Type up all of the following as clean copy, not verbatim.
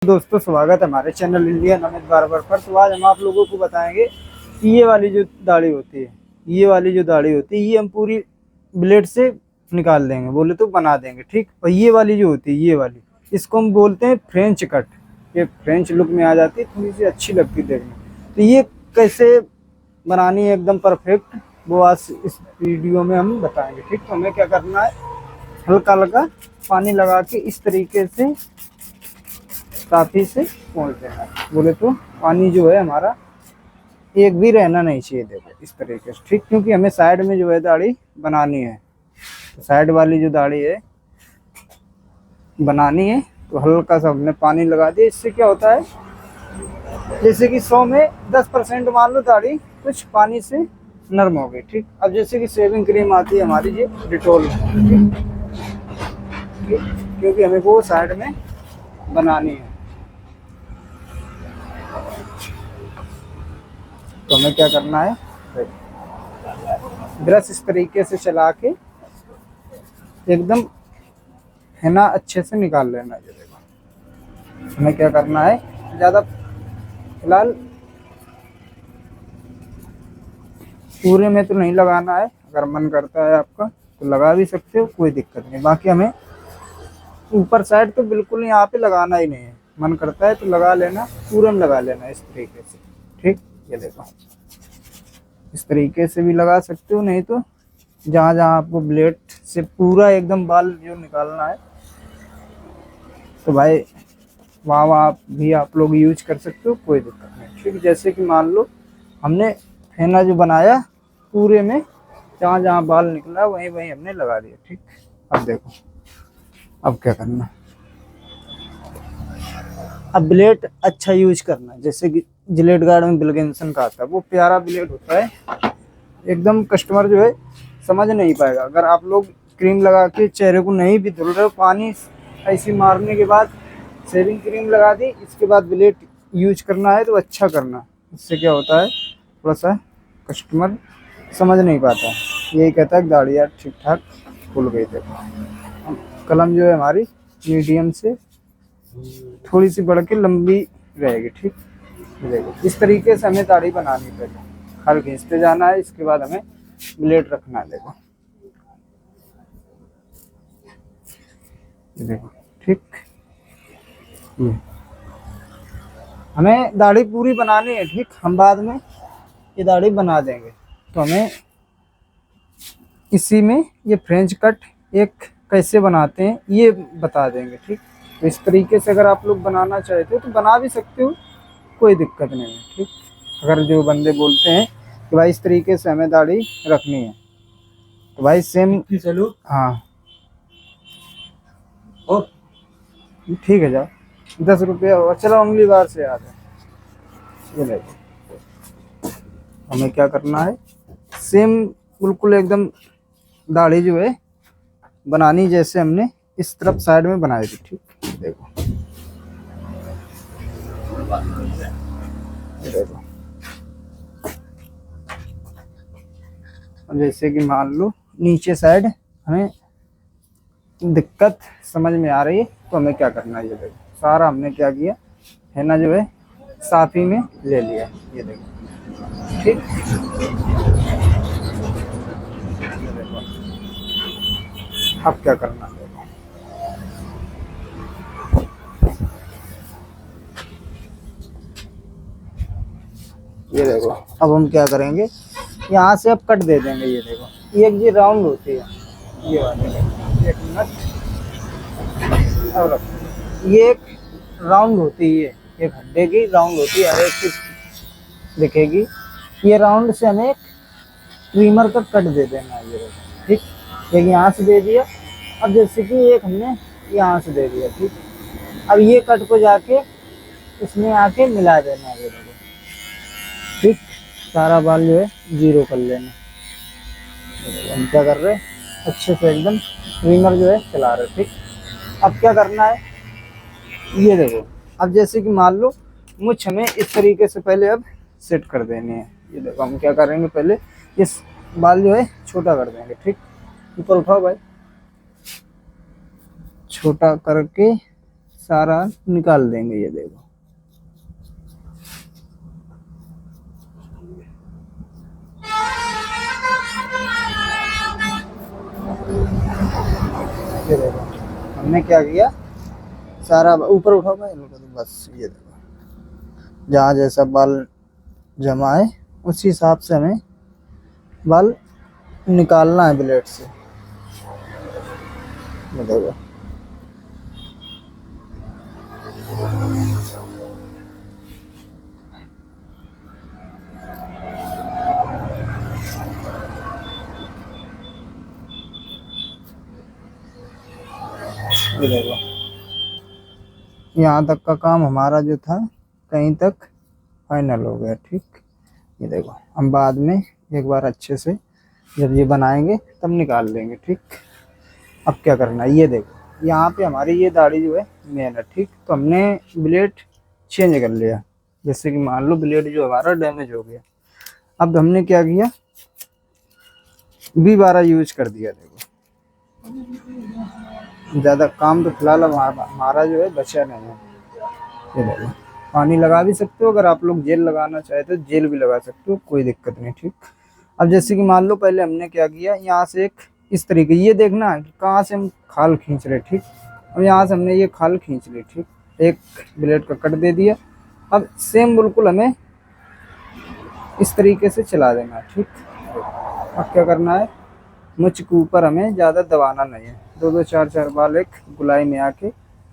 दोस्तों, स्वागत है हमारे चैनल इंडियन अमित बार्बर पर। तो आज हम आप लोगों को बताएंगे कि ये वाली जो दाढ़ी होती है, ये हम पूरी ब्लेड से निकाल देंगे, बोले तो बना देंगे, ठीक। और ये वाली जो होती है, ये वाली, इसको हम बोलते हैं फ्रेंच कट। ये फ्रेंच लुक में आ जाती है, थोड़ी सी अच्छी लगती है देखने। तो ये कैसे बनानी है एकदम परफेक्ट, वो आज इस वीडियो में हम बताएंगे, ठीक। तो हमें क्या करना है, हल्का हल्का पानी लगा के इस तरीके से काफी से पहुंच देना है। बोले तो पानी जो है हमारा एक भी रहना नहीं चाहिए, देखो इस तरीके से, ठीक। क्योंकि हमें साइड में जो है दाढ़ी बनानी है, तो साइड वाली जो दाढ़ी है बनानी है, तो हल्का सा हमने पानी लगा दिया। इससे क्या होता है, जैसे कि 100 में 10% मान लो दाढ़ी कुछ पानी से नरम हो गई, ठीक। अब जैसे कि शेविंग क्रीम आती है हमारी, ये डिटोल, ठीक, क्योंकि हमें वो साइड में बनानी है। तो हमें क्या करना है, ब्रश इस तरीके से चला के एकदम है ना अच्छे से निकाल लेना है। ये देखो हमें क्या करना है, ज़्यादा फिलहाल पूरे में तो नहीं लगाना है, अगर मन करता है आपका तो लगा भी सकते हो, कोई दिक्कत नहीं। बाकी हमें ऊपर साइड तो बिल्कुल यहाँ पे लगाना ही नहीं है, मन करता है तो लगा लेना, पूरे में लगा लेना इस तरीके से, ठीक। ये देखो इस तरीके से भी लगा सकते हो, नहीं तो जहाँ जहाँ आपको ब्लेड से पूरा एकदम बाल जो निकालना है तो भाई वहाँ वहाँ भी आप लोग यूज कर सकते हो, कोई दिक्कत नहीं, ठीक। जैसे कि मान लो हमने फेना जो बनाया, पूरे में जहाँ जहाँ बाल निकला वहीं वहीं हमने लगा दिया, ठीक। अब देखो अब क्या करना, अब ब्लेड अच्छा यूज करना है। जैसे कि जिलेट गार्ड में विल्किंसन का आता है, वो प्यारा ब्लेड होता है एकदम। कस्टमर जो है समझ नहीं पाएगा अगर आप लोग क्रीम लगा के चेहरे को नहीं भी धुल रहे हो, पानी ऐसी मारने के बाद शेविंग क्रीम लगा दी, इसके बाद ब्लेड यूज करना है तो अच्छा करना। इससे क्या होता है, थोड़ा सा कस्टमर समझ नहीं पाता, यही कहता है दाढ़ी यार ठीक ठाक खुल गई। देखो कलम जो है हमारी मीडियम से थोड़ी सी बढ़ के लंबी रहेगी, ठीक। देखो इस तरीके से हमें दाढ़ी बनानी, पहले हर खींचते जाना है, इसके बाद हमें ब्लेड रखना है। देखो ये देखो, ठीक। ये हमें दाढ़ी पूरी बनानी है, ठीक। हम बाद में ये दाढ़ी बना देंगे, तो हमें इसी में ये फ्रेंच कट एक कैसे बनाते हैं ये बता देंगे, ठीक। तो इस तरीके से अगर आप लोग बनाना चाहते हो तो बना भी सकते हो, कोई दिक्कत नहीं है, ठीक। अगर जो बंदे बोलते हैं कि भाई इस तरीके से हमें दाढ़ी रखनी है, तो भाई सेम, हाँ ओ ठीक है, जाओ 10 रुपया और चलो अगली बार से आ जाए। ये देखो हमें क्या करना है, सेम बिल्कुल एकदम दाढ़ी जो है बनानी जैसे हमने इस तरफ साइड में बनाई थी, ठीक। देखो ये देखो, जैसे कि मान लो नीचे साइड हमें दिक्कत समझ में आ रही है, तो हमें क्या करना है, ये देखो सारा हमने क्या किया है ना, जो है साफी में ले लिया, ये देखो, ठीक। ये देखो अब क्या करना है, देखो ये देखो अब हम क्या करेंगे, यहाँ से अब कट दे देंगे। ये देखो ये राउंड होती है, ये वाली, एक मिनट, और ये एक राउंड होती है, एक हड्डे की राउंड होती है, हर एक की दिखेगी। ये राउंड से हमें एक ट्रिमर का कट दे देना है, ये देखो, ठीक। एक यहाँ से दे दिया, अब जैसे कि एक हमने यहाँ से दे दिया, ठीक। अब ये कट को जाके इसमें आके मिला देना है, ये देखो, ठीक। सारा बाल जो है जीरो कर लेना। हम क्या कर रहे हैं, अच्छे से एकदम ट्रिमर जो है चला रहे, ठीक। अब क्या करना है, ये देखो अब जैसे कि मान लो मुझ हमें इस तरीके से पहले अब सेट कर देनी है। ये देखो हम क्या करेंगे, पहले इस बाल जो है छोटा कर देंगे, ठीक। ऊपर उठाओ भाई, छोटा करके सारा निकाल देंगे। ये देखो ये देखो हमने क्या किया, सारा ऊपर उठाओ भाई इनको, तो बस ये देखो जहाँ जैसा बाल जमा है उसी हिसाब से हमें बाल निकालना है ब्लेड से। ये देखो ये देखो यहाँ तक का काम हमारा जो था कहीं तक फाइनल हो गया। ठीक, ये देखो हम बाद में एक बार अच्छे से जब ये बनाएंगे तब निकाल लेंगे। ठीक, अब क्या करना है, ये देखो यहाँ पे हमारी ये दाढ़ी जो है मेन है। ठीक, तो हमने ब्लेड चेंज कर लिया। जैसे कि मान लो ब्लेड जो हमारा डैमेज हो गया, अब हमने क्या किया, B12 यूज कर दिया। देखो ज़्यादा काम तो फिलहाल हमारा जो है बचा नहीं है। ये देखो पानी लगा भी सकते हो, अगर आप लोग जेल लगाना चाहते हो जेल भी लगा सकते हो, कोई दिक्कत नहीं। ठीक, अब जैसे कि मान लो पहले हमने क्या किया, यहाँ से एक इस तरीके, ये देखना है कि कहाँ से हम खाल खींच रहे। ठीक, अब यहाँ से हमने ये खाल खींच ली। ठीक, एक ब्लेड का कट दे दिया। अब सेम बिल्कुल हमें इस तरीके से चला देना है। ठीक, अब क्या करना है, मुझ के ऊपर हमें ज़्यादा दबाना नहीं है, 2-2 4-4 बाल एक गुलाई में आके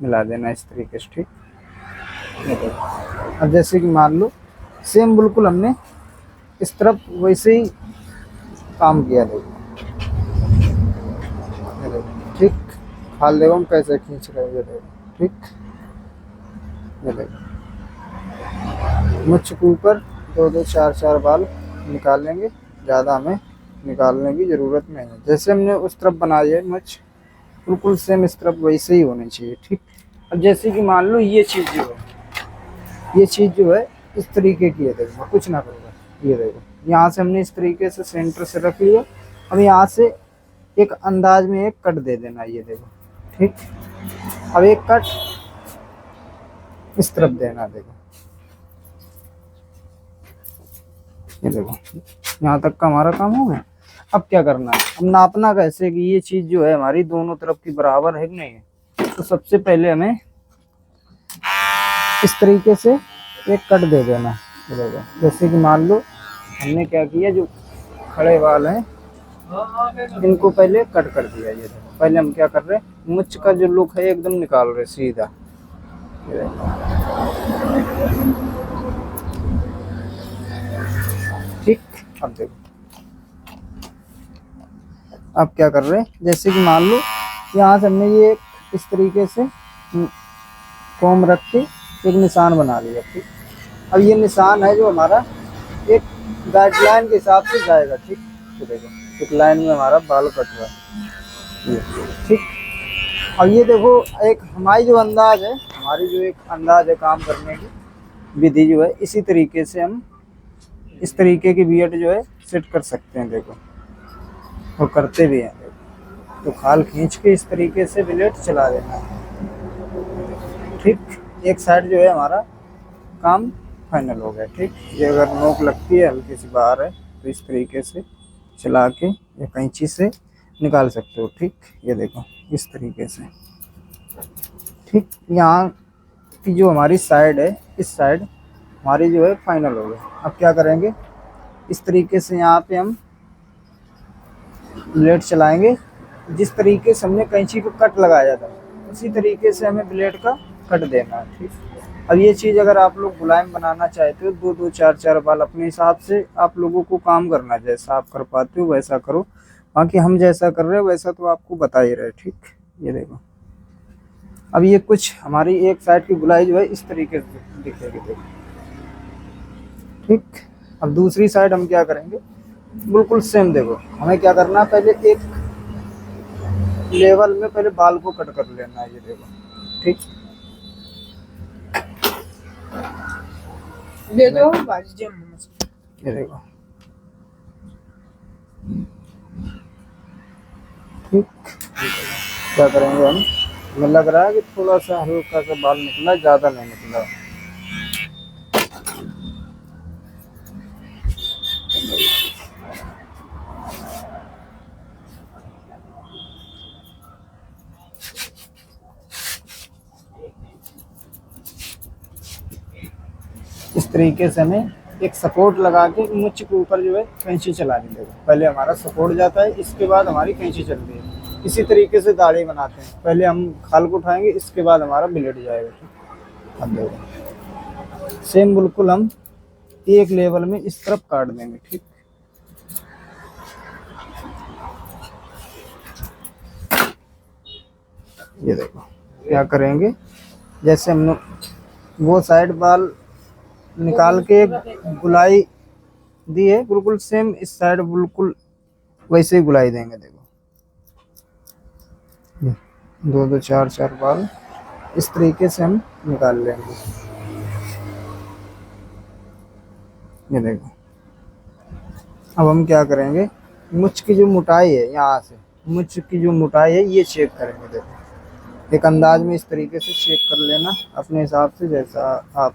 मिला देना इस तरीके से। ठीक, अब जैसे कि मान लो सेम बिल्कुल हमने इस तरफ वैसे ही काम किया। देखो ठीक, खाल देखो हम कैसे खींच रहे हैं। ये देखो ठीक, ये देखो मुझ के ऊपर 2-2 4-4 बाल निकालेंगे, ज़्यादा हमें निकालने की ज़रूरत नहीं है। जैसे हमने उस तरफ बनाई है मुझ, बिल्कुल सेम इस तरफ वैसे ही होनी चाहिए। ठीक, अब जैसे कि मान लो ये चीज़ जो है, ये चीज़ जो है इस तरीके की है। देखो कुछ ना करूँगा, ये देखो यहाँ से हमने इस तरीके से सेंटर से रख लिया। अब यहाँ से एक अंदाज में एक कट दे देना। ये देखो ठीक, अब एक कट इस तरफ देना। देखो ये देखो यहाँ तक का हमारा काम हो गया। अब क्या करना है, अब नापना कैसे कि ये चीज़ जो है हमारी दोनों तरफ की बराबर है कि नहीं है। तो सबसे पहले हमें इस तरीके से एक कट दे देना। देखो जैसे कि मान लो हमने क्या किया, जो खड़े वाल हैं इनको पहले कट कर दिया। ये देखो पहले हम क्या कर रहे हैं, मुझ का जो लुक है एकदम निकाल रहे सीधा। ये देखो ठीक, अब देखो अब क्या कर रहे हैं, जैसे कि मान लो यहाँ से हमने ये इस तरीके से कॉम रख के एक निशान बना लिया। ठीक, अब ये निशान है जो हमारा एक गाइडलाइन के हिसाब से जाएगा। ठीक, तो देखो एक लाइन में हमारा बाल कट रहा है। ठीक, अब ये देखो एक हमारी जो अंदाज है, हमारी जो एक अंदाज है काम करने की विधि जो है, इसी तरीके से हम इस तरीके की बियड जो है सेट कर सकते हैं। देखो और करते भी हैं। देखो तो खाल खींच के इस तरीके से ब्लेड चला देना है। ठीक, एक साइड जो है हमारा काम फाइनल हो गया। ठीक, ये अगर नोक लगती है हल्की सी बाहर है तो इस तरीके से चला के या कैंची से निकाल सकते हो। ठीक, ये देखो इस तरीके से। ठीक, यहाँ की जो हमारी साइड है, इस साइड हमारी जो है फाइनल हो गई। अब क्या करेंगे, इस तरीके से यहाँ पे हम ब्लेड चलाएंगे। जिस तरीके से हमने कैंची को कट लगाया था उसी तरीके से हमें ब्लेड का कट देना है। ठीक, अब ये चीज़ अगर आप लोग मुलायम बनाना चाहते हो, 2-2 4-4 बाल अपने हिसाब से आप लोगों को काम करना, जैसा आप कर पाते हो वैसा करो। बाकी हम जैसा कर रहे हैं वैसा तो आपको बता ही रहे। ठीक, ये देखो अब ये कुछ हमारी एक साइड की गुलाई जो है इस तरीके से दिखेगी। देखो ठीक, अब दूसरी साइड हम क्या करेंगे, बिल्कुल सेम। देखो हमें क्या करना है, पहले एक लेवल में पहले बाल को कट कर लेना है। ये देखो ठीक, ये देखो ये देखो ठीक, क्या करेंगे हम, हमें लग रहा है कि थोड़ा सा हल्का सा बाल निकला, ज़्यादा नहीं निकला। इस तरीके से हमें एक सपोर्ट लगा के मुच्छ के ऊपर जो है कैंची चलानी देगा। पहले हमारा सपोर्ट जाता है, इसके बाद हमारी कैंची चलती है। इसी तरीके से दाढ़ी बनाते हैं, पहले हम खाल को उठाएंगे, इसके बाद हमारा ब्लेड जाएगा। अब देखो सेम बिल्कुल हम एक लेवल में इस तरफ काट देंगे। ठीक, ये देखो क्या करेंगे, जैसे हमने वो साइड बाल निकाल के एक गुलाई दी है, बिल्कुल सेम इस साइड बिल्कुल वैसे ही गुलाई देंगे। देखो दो दो चार चार बाल इस तरीके से हम निकाल लेंगे। ये देखो अब हम क्या करेंगे, मुच्छ की जो मोटाई है, यहाँ से मुच्छ की जो मोटाई है ये चेक करेंगे। देखो एक अंदाज में इस तरीके से चेक कर लेना अपने हिसाब से, जैसा आप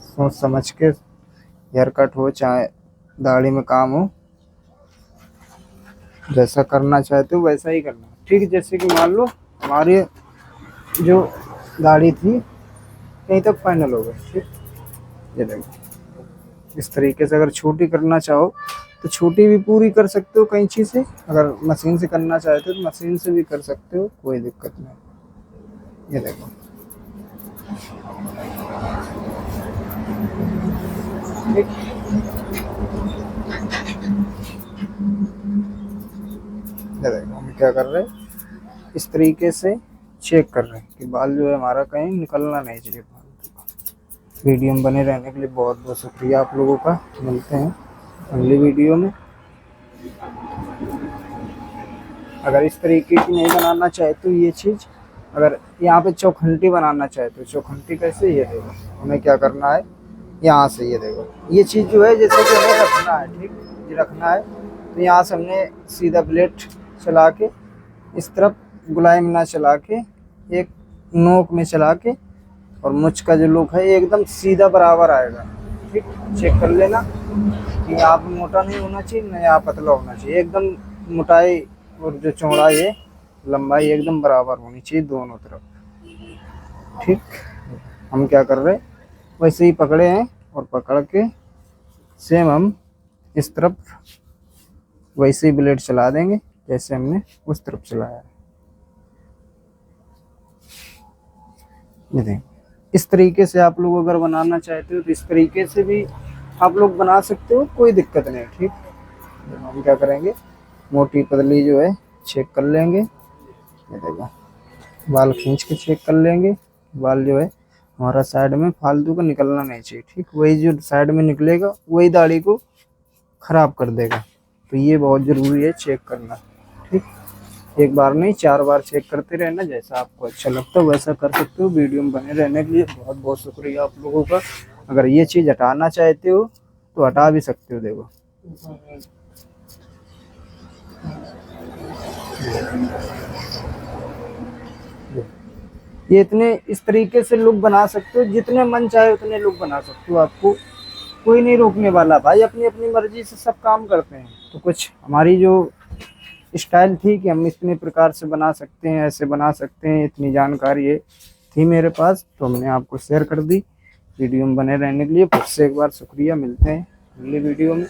सोच समझ के, हेयर कट हो चाहे दाढ़ी में काम हो, जैसा करना चाहते हो वैसा ही करना। ठीक, जैसे कि मान लो हमारी जो दाढ़ी थी कहीं तक फाइनल हो गई। ठीक, ये देखो इस तरीके से अगर छोटी करना चाहो तो छोटी भी पूरी कर सकते हो कैंची से, अगर मशीन से करना चाहते हो तो मशीन से भी कर सकते हो, कोई दिक्कत नहीं। ये देखो ठीक, ये देखो हम क्या कर रहे हैं, इस तरीके से चेक कर रहे हैं कि बाल जो है हमारा कहीं निकलना नहीं चाहिए। वीडियो में बने रहने के लिए बहुत बहुत शुक्रिया आप लोगों का। मिलते हैं अगली वीडियो में। अगर इस तरीके की नहीं बनाना चाहते हो ये चीज़, अगर यहाँ पे चौखंटी बनाना चाहते हो, चौखंटी कैसे, ये देखो हमें क्या करना है, यहाँ से ये देखो ये चीज़ जो है जैसे कि हमें रखना है। ठीक, ये रखना है तो यहाँ से हमने सीधा ब्लेड चला के इस तरफ गुलाई में ना चला के एक नोक में चला के, और मुझ का जो लुक है एकदम सीधा बराबर आएगा। ठीक, चेक कर लेना कि यहाँ पे मोटा नहीं होना चाहिए ना यहाँ पतला होना चाहिए, एकदम मोटाई और जो चौड़ाई है लंबाई एकदम बराबर होनी चाहिए दोनों तरफ। ठीक, हम क्या कर रहे हैं वैसे ही पकड़े हैं, और पकड़ के सेम हम इस तरफ वैसे ही ब्लेड चला देंगे जैसे हमने उस तरफ चलाया है। ये देखें इस तरीके से आप लोग अगर बनाना चाहते हो तो इस तरीके से भी आप लोग बना सकते हो, कोई दिक्कत नहीं। ठीक, हम क्या करेंगे, मोटी पतली जो है चेक कर लेंगे। ये देखो बाल खींच के चेक कर लेंगे, बाल जो है हमारा साइड में फालतू का निकलना नहीं चाहिए। ठीक, वही जो साइड में निकलेगा वही दाढ़ी को खराब कर देगा, तो ये बहुत ज़रूरी है चेक करना। ठीक, एक बार नहीं 4 बार चेक करते रहना, जैसा आपको अच्छा लगता है वैसा कर सकते हो। वीडियो में बने रहने के लिए बहुत बहुत शुक्रिया आप लोगों का। अगर ये चीज़ हटाना चाहते हो तो हटा भी सकते हो। देखो ये इतने इस तरीके से लुक बना सकते हो, जितने मन चाहे उतने लुक बना सकते हो, आपको कोई नहीं रोकने वाला। भाई अपनी अपनी मर्जी से सब काम करते हैं, तो कुछ हमारी जो स्टाइल थी कि हम इतने प्रकार से बना सकते हैं, ऐसे बना सकते हैं, इतनी जानकारी है थी मेरे पास तो हमने आपको शेयर कर दी। वीडियो में बने रहने के लिए फिर से एक बार शुक्रिया। मिलते हैं अगली वीडियो में।